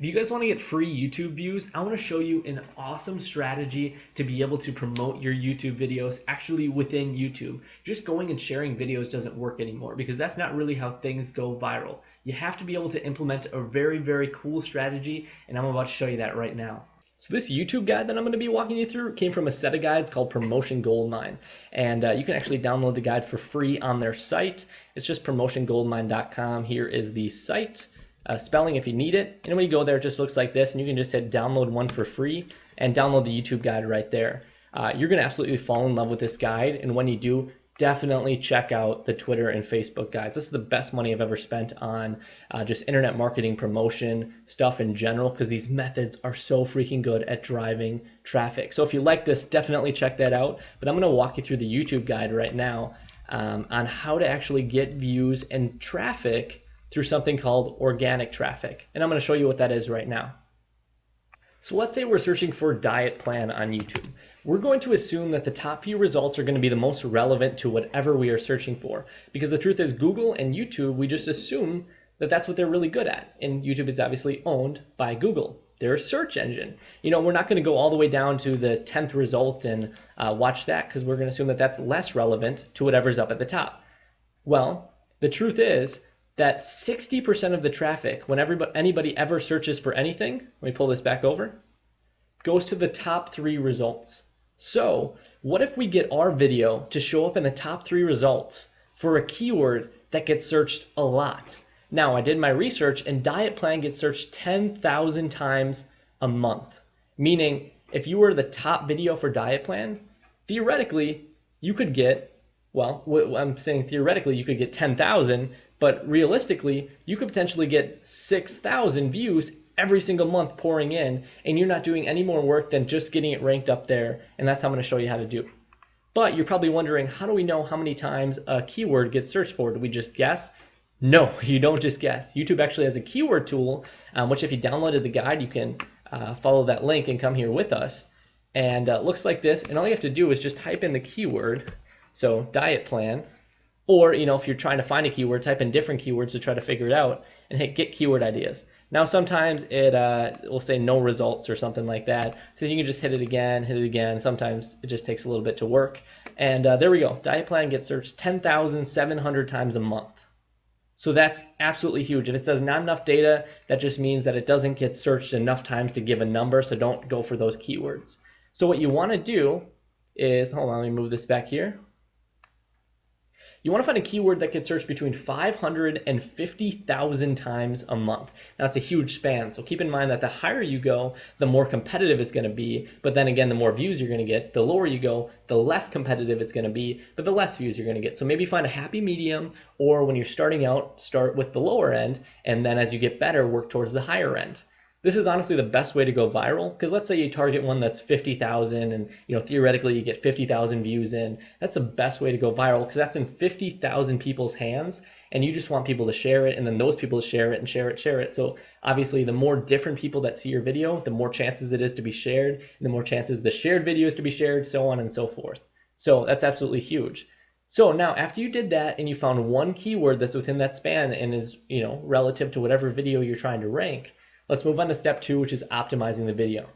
If you guys want to get free YouTube views, I want to show you an awesome strategy to be able to promote your YouTube videos actually within YouTube. Just going and sharing videos doesn't work anymore because that's not really how things go viral. You have to be able to implement a very, very cool strategy, and I'm about to show you that right now. So this YouTube guide that I'm going to be walking you through came from a set of guides called Promotion Goldmine, and you can actually download the guide for free on their site. It's just promotiongoldmine.com. Here is the site. Spelling if you need it. And when you go there, it just looks like this, and you can just hit download one for free and download the YouTube guide right there. You're going to absolutely fall in love with this guide, and when you do, definitely check out the Twitter and Facebook guides. This is the best money I've ever spent on just internet marketing promotion stuff in general, because these methods are so freaking good at driving traffic. So if you like this, definitely check that out. But I'm going to walk you through the YouTube guide right now on how to actually get views and traffic through something called organic traffic. And I'm going to show you what that is right now. So let's say we're searching for a diet plan on YouTube. We're going to assume that the top few results are going to be the most relevant to whatever we are searching for. Because the truth is, Google and YouTube, we just assume that that's what they're really good at. And YouTube is obviously owned by Google. They're a search engine. You know, we're not going to go all the way down to the 10th result and watch that, because we're going to assume that that's less relevant to whatever's up at the top. Well, the truth is that 60% of the traffic, when anybody ever searches for anything, let me pull this back over, goes to the top 3 results. So what if we get our video to show up in the top 3 results for a keyword that gets searched a lot? Now, I did my research, and diet plan gets searched 10,000 times a month. Meaning, if you were the top video for diet plan, theoretically, you could get, well, I'm saying theoretically, you could get 10,000, but realistically, you could potentially get 6,000 views every single month pouring in, and you're not doing any more work than just getting it ranked up there, and that's how I'm going to show you how to do. But you're probably wondering, how do we know how many times a keyword gets searched for? Do we just guess? No, you don't just guess. YouTube actually has a keyword tool, which if you downloaded the guide, you can follow that link and come here with us. And it looks like this, and all you have to do is just type in the keyword, so diet plan, or, you know, if you're trying to find a keyword, type in different keywords to try to figure it out and hit get keyword ideas. Now, sometimes it will say no results or something like that. So you can just hit it again. Sometimes it just takes a little bit to work. And there we go. Diet plan gets searched 10,700 times a month. So that's absolutely huge. If it says not enough data, that just means that it doesn't get searched enough times to give a number. So don't go for those keywords. So what you want to do is, hold on, let me move this back here. You want to find a keyword that gets searched between 500 and 50,000 times a month. Now, that's a huge span, so keep in mind that the higher you go, the more competitive it's going to be. But then again, the more views you're going to get. The lower you go, the less competitive it's going to be, but the less views you're going to get. So maybe find a happy medium, or when you're starting out, start with the lower end, and then as you get better, work towards the higher end. This is honestly the best way to go viral, because let's say you target one that's 50,000 and, you know, theoretically you get 50,000 views in. That's the best way to go viral, because that's in 50,000 people's hands, and you just want people to share it, and then those people share it and share it. So obviously the more different people that see your video, the more chances it is to be shared, and the more chances the shared video is to be shared, so on and so forth. So that's absolutely huge. So now, after you did that and you found one keyword that's within that span and is, you know, relative to whatever video you're trying to rank, let's move on to step 2, which is optimizing the video.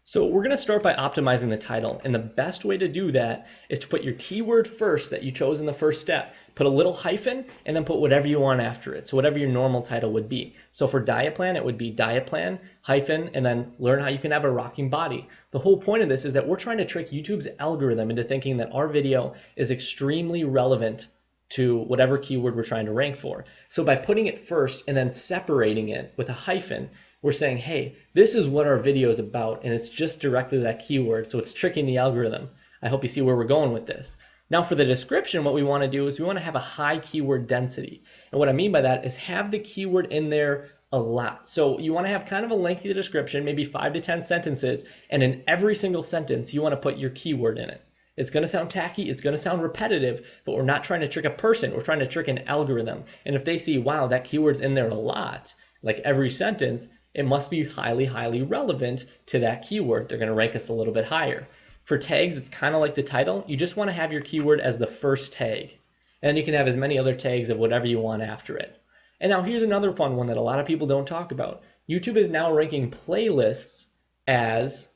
So we're going to start by optimizing the title, and the best way to do that is to put your keyword first that you chose in the first step. Put a little hyphen and then put whatever you want after it, so whatever your normal title would be. So for diet plan, it would be diet plan, hyphen, and then learn how you can have a rocking body. The whole point of this is that we're trying to trick YouTube's algorithm into thinking that our video is extremely relevant to whatever keyword we're trying to rank for. So by putting it first and then separating it with a hyphen, we're saying, hey, this is what our video is about, and it's just directly to that keyword, so it's tricking the algorithm. I hope you see where we're going with this. Now for the description, what we want to do is we want to have a high keyword density. And what I mean by that is have the keyword in there a lot. So you want to have kind of a lengthy description, maybe 5 to 10 sentences, and in every single sentence, you want to put your keyword in it. It's going to sound tacky, it's going to sound repetitive, but we're not trying to trick a person, we're trying to trick an algorithm. And if they see, wow, that keyword's in there a lot, like every sentence, it must be highly, highly relevant to that keyword. They're going to rank us a little bit higher. For tags, it's kind of like the title. You just want to have your keyword as the first tag. And then you can have as many other tags of whatever you want after it. And now here's another fun one that a lot of people don't talk about. YouTube is now ranking playlists as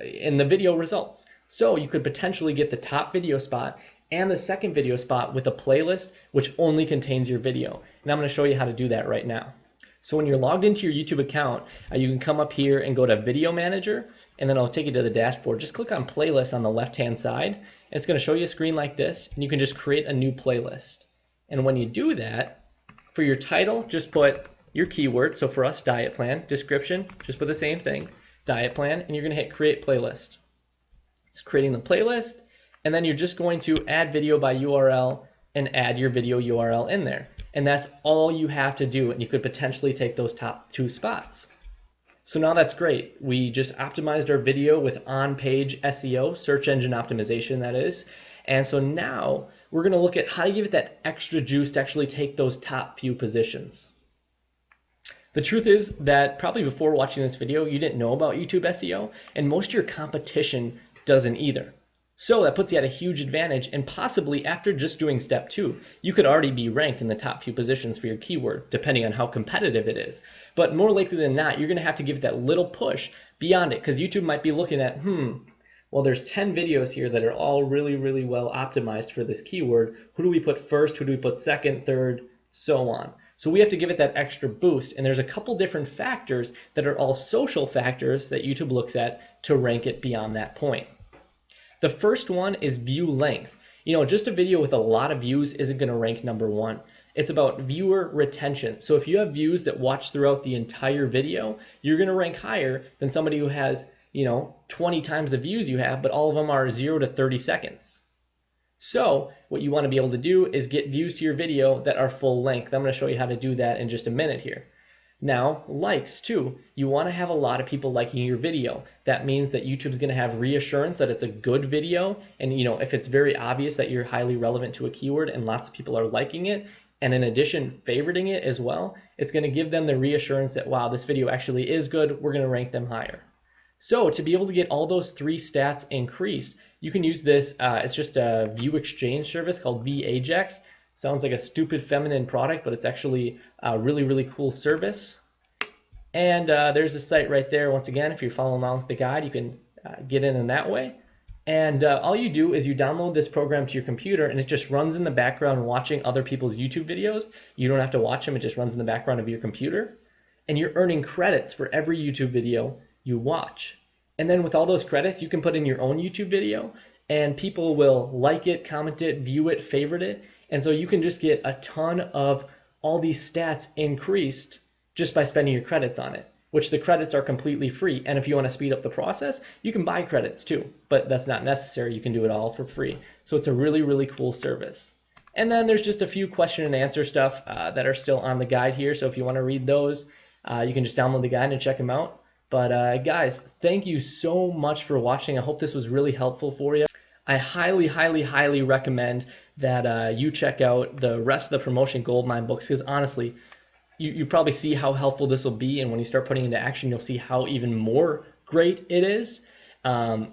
in the video results. So you could potentially get the top video spot and the second video spot with a playlist which only contains your video. And I'm going to show you how to do that right now. So when you're logged into your YouTube account, you can come up here and go to Video Manager, and then I'll take you to the dashboard. Just click on Playlist on the left-hand side. It's going to show you a screen like this, and you can just create a new playlist. And when you do that, for your title, just put your keyword. So for us, diet plan. Description, just put the same thing, diet plan, and you're going to hit Create Playlist. It's creating the playlist, and then you're just going to add video by URL and add your video URL in there. And that's all you have to do, and you could potentially take those top 2 spots. So now that's great. We just optimized our video with on-page SEO, search engine optimization that is. And so now we're going to look at how to give it that extra juice to actually take those top few positions. The truth is that probably before watching this video, you didn't know about YouTube SEO, and most of your competition doesn't either. So that puts you at a huge advantage, and possibly after just doing step 2, you could already be ranked in the top few positions for your keyword, depending on how competitive it is. But more likely than not, you're going to have to give it that little push beyond it, because YouTube might be looking at, well, there's 10 videos here that are all really, really well optimized for this keyword. Who do we put first? Who do we put second, third, so on? So we have to give it that extra boost, and there's a couple different factors that are all social factors that YouTube looks at to rank it beyond that point. The first one is view length. Just a video with a lot of views isn't going to rank number 1. It's about viewer retention. So if you have views that watch throughout the entire video, you're going to rank higher than somebody who has, 20 times the views you have, but all of them are 0 to 30 seconds. So what you want to be able to do is get views to your video that are full length. I'm going to show you how to do that in just a minute here. Now, likes too. You want to have a lot of people liking your video. That means that YouTube's going to have reassurance that it's a good video. And if it's very obvious that you're highly relevant to a keyword and lots of people are liking it, and in addition, favoriting it as well, it's going to give them the reassurance that, wow, this video actually is good. We're going to rank them higher. So to be able to get all those 3 stats increased, you can use this. It's just a view exchange service called vAjax. Sounds like a stupid feminine product, but it's actually a really, really cool service. And there's a site right there. Once again, if you're following along with the guide, you can get in that way. And all you do is you download this program to your computer, and it just runs in the background watching other people's YouTube videos. You don't have to watch them. It just runs in the background of your computer. And you're earning credits for every YouTube video you watch. And then with all those credits, you can put in your own YouTube video, and people will like it, comment it, view it, favorite it. And so you can just get a ton of all these stats increased just by spending your credits on it, which the credits are completely free. And if you want to speed up the process, you can buy credits too, but that's not necessary. You can do it all for free. So it's a really, really cool service. And then there's just a few question and answer stuff that are still on the guide here. So if you want to read those, you can just download the guide and check them out. But guys, thank you so much for watching. I hope this was really helpful for you. I highly, highly, highly recommend that you check out the rest of the Promotion Goldmine books, because honestly, you probably see how helpful this will be, and when you start putting it into action, you'll see how even more great it is. And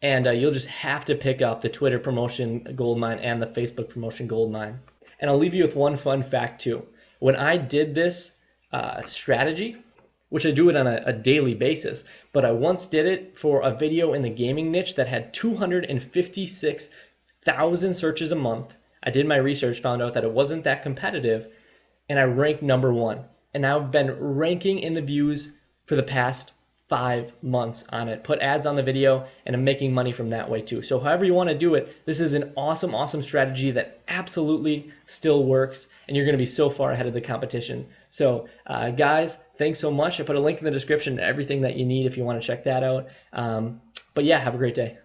you'll just have to pick up the Twitter Promotion Goldmine and the Facebook Promotion Goldmine. And I'll leave you with one fun fact too. When I did this strategy, which I do it on a daily basis, but I once did it for a video in the gaming niche that had 256,000 searches a month. I did my research, found out that it wasn't that competitive, and I ranked number 1. And I've been ranking in the views for the past 5 months on it. Put ads on the video, and I'm making money from that way too. So however you want to do it, this is an awesome, awesome strategy that absolutely still works, and you're going to be so far ahead of the competition. So guys, thanks so much. I put a link in the description to everything that you need if you want to check that out. But yeah, have a great day.